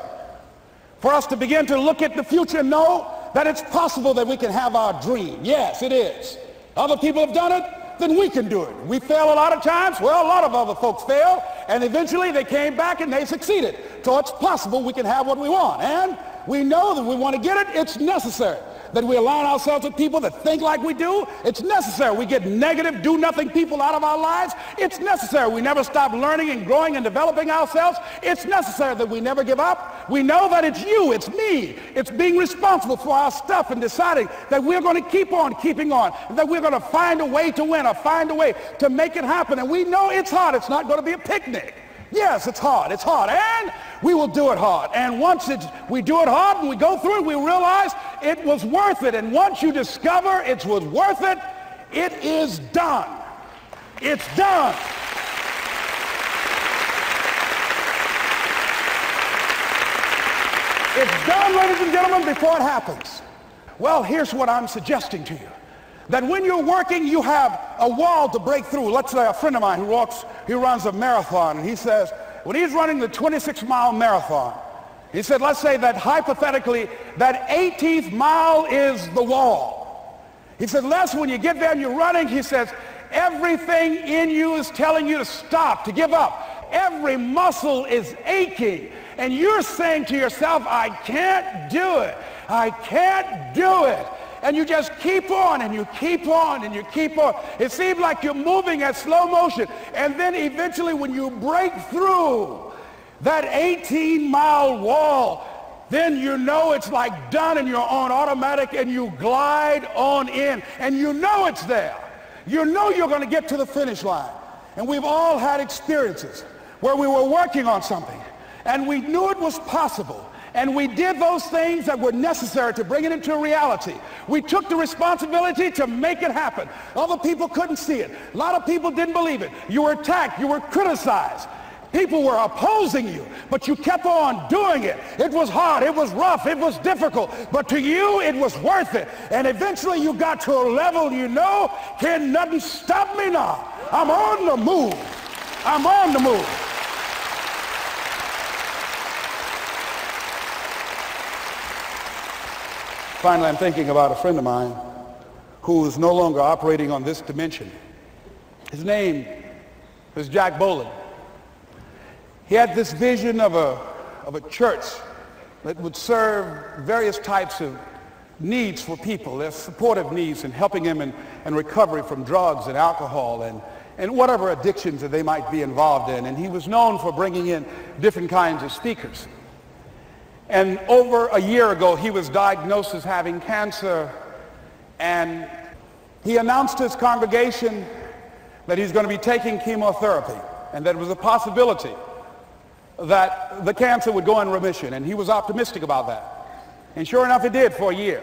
for us to begin to look at the future and know that it's possible that we can have our dream. Yes, it is. Other people have done it, then we can do it. We fail a lot of times. Well, a lot of other folks fail, and eventually they came back and they succeeded. So it's possible we can have what we want. And we know that we want to get it. It's necessary that we align ourselves with people that think like we do. It's necessary we get negative, do-nothing people out of our lives. It's necessary we never stop learning and growing and developing ourselves. It's necessary that we never give up. We know that it's you, it's me. It's being responsible for our stuff and deciding that we're going to keep on keeping on, that we're going to find a way to win or find a way to make it happen. And we know it's hard. It's not going to be a picnic. Yes, it's hard, and we will do it hard. And once we do it hard and we go through it, we realize it was worth it. And once you discover it was worth it, it is done. It's done. It's done, ladies and gentlemen, before it happens. Well, here's what I'm suggesting to you. That when you're working, you have a wall to break through. Let's say a friend of mine who runs a marathon, and he says, when he's running the 26-mile marathon, he said, let's say that hypothetically, that 18th mile is the wall. He said, Les, when you get there and you're running, he says, everything in you is telling you to stop, to give up. Every muscle is aching, and you're saying to yourself, I can't do it. I can't do it. And you just keep on and you keep on and you keep on. It seems like you're moving at slow motion. And then eventually when you break through that 18-mile wall, then you know it's like done and you're on automatic and you glide on in. And you know it's there. You know you're going to get to the finish line. And we've all had experiences where we were working on something and we knew it was possible. And we did those things that were necessary to bring it into reality. We took the responsibility to make it happen. Other people couldn't see it. A lot of people didn't believe it. You were attacked. You were criticized. People were opposing you, but you kept on doing it. It was hard. It was rough. It was difficult. But to you, it was worth it. And eventually you got to a level you know, can nothing stop me now. I'm on the move. I'm on the move. Finally, I'm thinking about a friend of mine who is no longer operating on this dimension. His name was Jack Boland. He had this vision of a church that would serve various types of needs for people. There's supportive needs and helping them in recovery from drugs and alcohol and whatever addictions that they might be involved in. And he was known for bringing in different kinds of speakers. And over a year ago, he was diagnosed as having cancer, and he announced to his congregation that he's going to be taking chemotherapy, and that it was a possibility that the cancer would go in remission, and he was optimistic about that. And sure enough, it did for a year.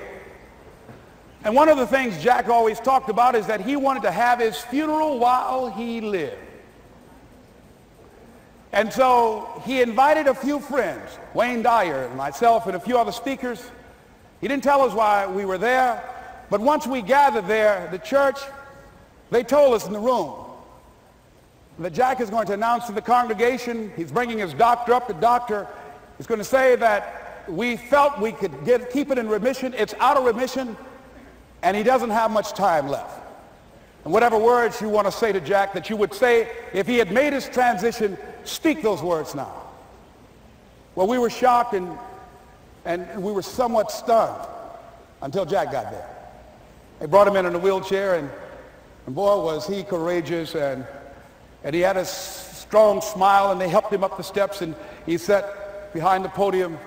And one of the things Jack always talked about is that he wanted to have his funeral while he lived. And so he invited a few friends, Wayne Dyer and myself and a few other speakers. He didn't tell us why we were there, but once we gathered there, the church, they told us in the room that Jack is going to announce to the congregation, he's bringing his doctor up. The doctor is going to say that we felt we could keep it in remission. It's out of remission, and he doesn't have much time left. And whatever words you want to say to Jack that you would say if he had made his transition, speak those words now. Well, we were shocked and we were somewhat stunned until Jack got there. They brought him in a wheelchair, and boy, was he courageous, and he had a strong smile, and they helped him up the steps, and he sat behind the podium.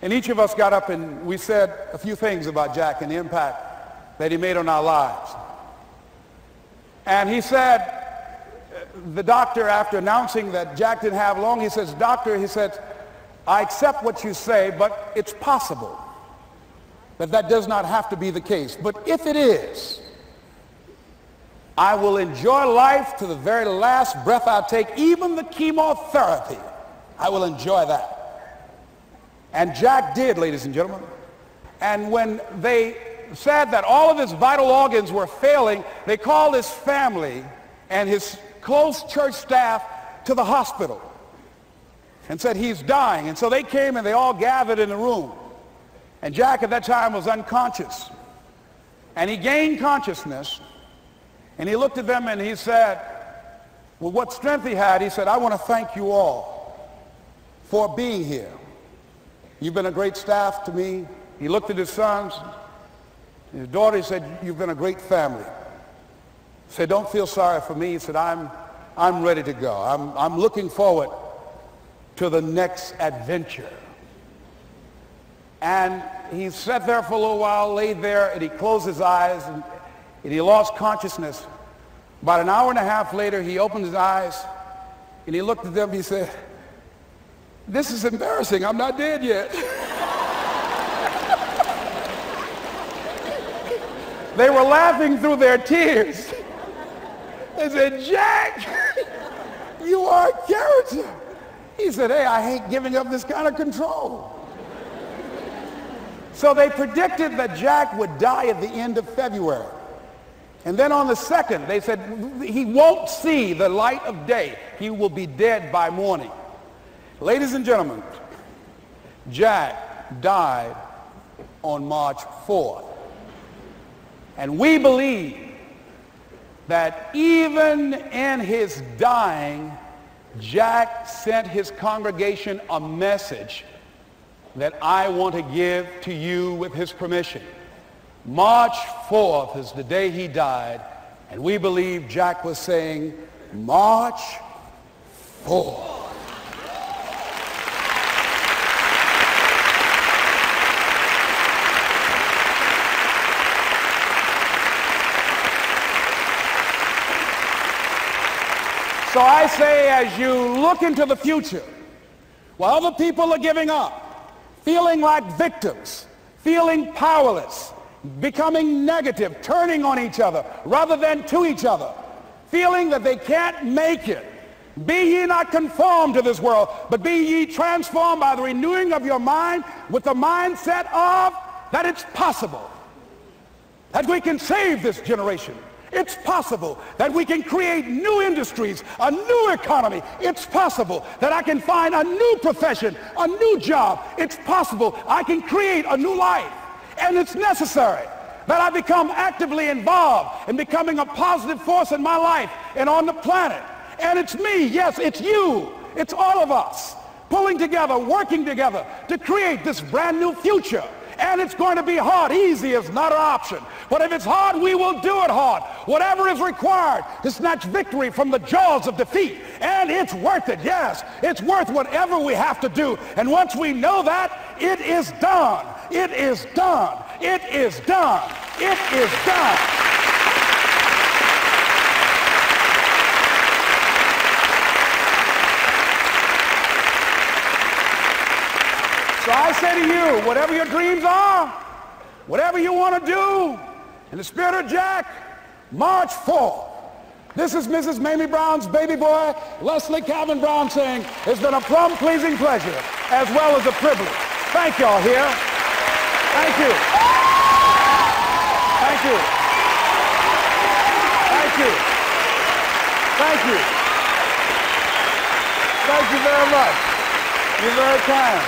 And each of us got up and we said a few things about Jack and the impact that he made on our lives. And he said, the doctor, after announcing that Jack didn't have long, he says, "Doctor," he said, "I accept what you say, but it's possible that does not have to be the case. But if it is, I will enjoy life to the very last breath I take, even the chemotherapy. I will enjoy that." And Jack did, ladies and gentlemen. And when they said that all of his vital organs were failing, they called his family and his close church staff to the hospital and said, "He's dying." And so they came and they all gathered in the room. And Jack at that time was unconscious. And he gained consciousness, and he looked at them and he said, with what strength he had, he said, "I want to thank you all for being here. You've been a great staff to me." He looked at his sons, his daughter. He said, "You've been a great family." He said, "Don't feel sorry for me." He said, I'm ready to go. I'm looking forward to the next adventure." And he sat there for a little while, laid there, and he closed his eyes, and he lost consciousness. About an hour and a half later, he opened his eyes, and he looked at them. He said, "This is embarrassing. I'm not dead yet." They were laughing through their tears. They said, "Jack, you are a character." He said, "Hey, I hate giving up this kind of control." So they predicted that Jack would die at the end of February. And then on the 2nd, they said, he won't see the light of day. He will be dead by morning. Ladies and gentlemen, Jack died on March 4th. And we believe that even in his dying, Jack sent his congregation a message that I want to give to you with his permission. March 4th is the day he died, and we believe Jack was saying, "March 4th." So I say, as you look into the future, while other people are giving up, feeling like victims, feeling powerless, becoming negative, turning on each other rather than to each other, feeling that they can't make it, be ye not conformed to this world, but be ye transformed by the renewing of your mind with the mindset of that it's possible that we can save this generation. It's possible that we can create new industries, a new economy. It's possible that I can find a new profession, a new job. It's possible I can create a new life. And it's necessary that I become actively involved in becoming a positive force in my life and on the planet. And it's me, yes, it's you, it's all of us pulling together, working together to create this brand new future. And it's going to be hard. Easy is not an option. But if it's hard, we will do it hard. Whatever is required to snatch victory from the jaws of defeat. And it's worth it, yes. It's worth whatever we have to do. And once we know that, it is done. It is done. It is done. It is done. So I say to you, whatever your dreams are, whatever you want to do, in the spirit of Jack, March 4th. This is Mrs. Mamie Brown's baby boy, Leslie Calvin Brown, saying, "It's been a plum-pleasing pleasure as well as a privilege." Thank y'all here. Thank you. Thank you. Thank you. Thank you. Thank you very much. You're very kind.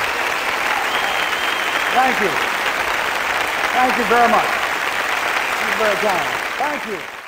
Thank you. Thank you very much. You're very kind. Thank you.